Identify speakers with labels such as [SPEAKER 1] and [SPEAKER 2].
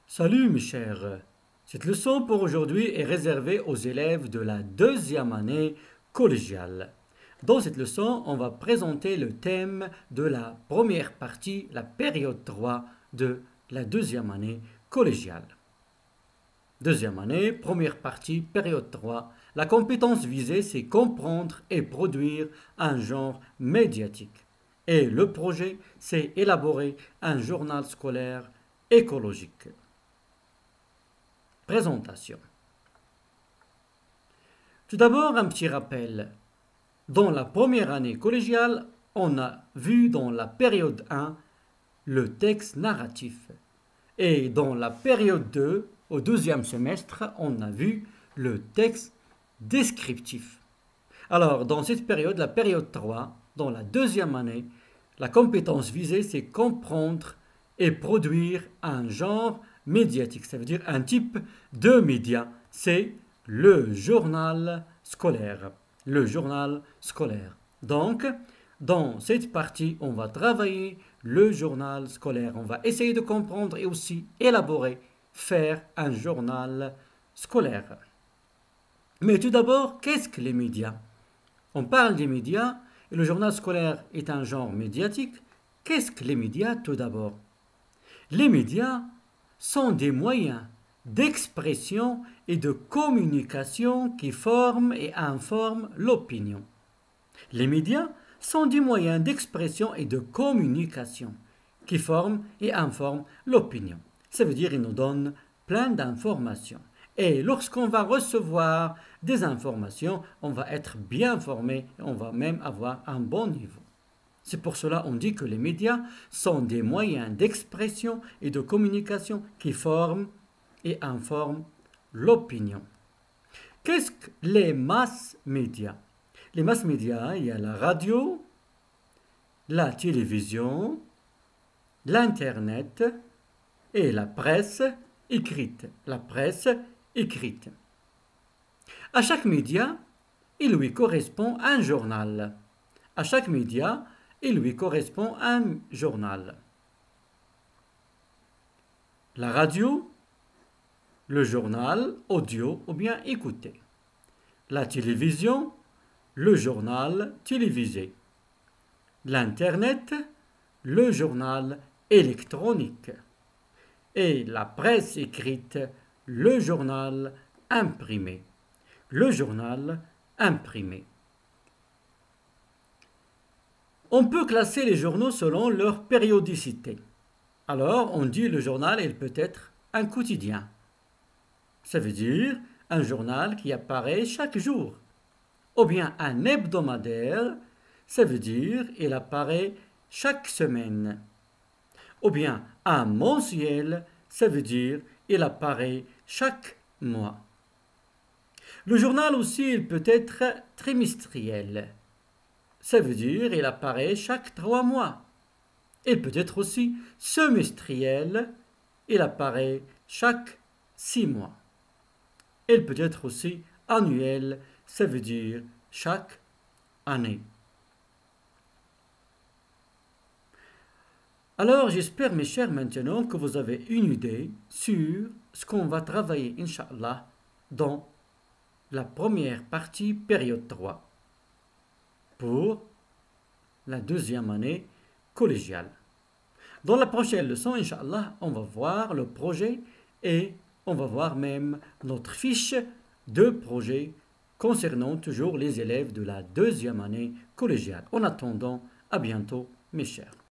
[SPEAKER 1] Salut mes chers, cette leçon pour aujourd'hui est réservée aux élèves de la deuxième année collégiale. Dans cette leçon, on va présenter le thème de la première partie, la période 3 de la deuxième année collégiale. Deuxième année, première partie, période 3. La compétence visée, c'est comprendre et produire un genre médiatique. Et le projet, c'est élaborer un journal scolaire écologique. Présentation. Tout d'abord, un petit rappel. Dans la première année collégiale, on a vu dans la période 1 le texte narratif. Et dans la période 2, au deuxième semestre, on a vu le texte descriptif. Alors, dans cette période, la période 3, dans la deuxième année, la compétence visée, c'est comprendre et produire un genre médiatique. Ça veut dire un type de média. C'est le journal scolaire. Le journal scolaire. Donc, dans cette partie, on va travailler le journal scolaire. On va essayer de comprendre et aussi élaborer, faire un journal scolaire. Mais tout d'abord, qu'est-ce que les médias? On parle des médias et le journal scolaire est un genre médiatique. Qu'est-ce que les médias tout d'abord? Les médias sont des moyens d'expression et de communication qui forment et informent l'opinion. Les médias sont des moyens d'expression et de communication qui forment et informent l'opinion. Ça veut dire qu'ils nous donnent plein d'informations. Et lorsqu'on va recevoir des informations, on va être bien informé et on va même avoir un bon niveau. C'est pour cela qu'on dit que les médias sont des moyens d'expression et de communication qui forment et informent l'opinion. Qu'est-ce que les masses médias? Les masses médias, il y a la radio, la télévision, l'Internet et la presse écrite. La presse écrite. À chaque média, il lui correspond un journal. À chaque média, il lui correspond un journal. La radio, le journal audio ou bien écouté. La télévision, le journal télévisé. L'Internet, le journal électronique. Et la presse écrite, le journal imprimé. Le journal imprimé. On peut classer les journaux selon leur périodicité. Alors, on dit le journal, il peut être un quotidien. Ça veut dire un journal qui apparaît chaque jour. Ou bien un hebdomadaire, ça veut dire il apparaît chaque semaine. Ou bien un mensuel, ça veut dire il apparaît chaque mois. Le journal aussi, il peut être trimestriel. Ça veut dire il apparaît chaque 3 mois. Il peut être aussi semestriel, il apparaît chaque 6 mois. Il peut être aussi annuel, ça veut dire chaque année. Alors j'espère mes chers maintenant que vous avez une idée sur ce qu'on va travailler, Inch'Allah, dans la première partie, période 3, pour la deuxième année collégiale. Dans la prochaine leçon, Inch'Allah, on va voir le projet et on va voir même notre fiche de projet concernant toujours les élèves de la deuxième année collégiale. En attendant, à bientôt mes chers.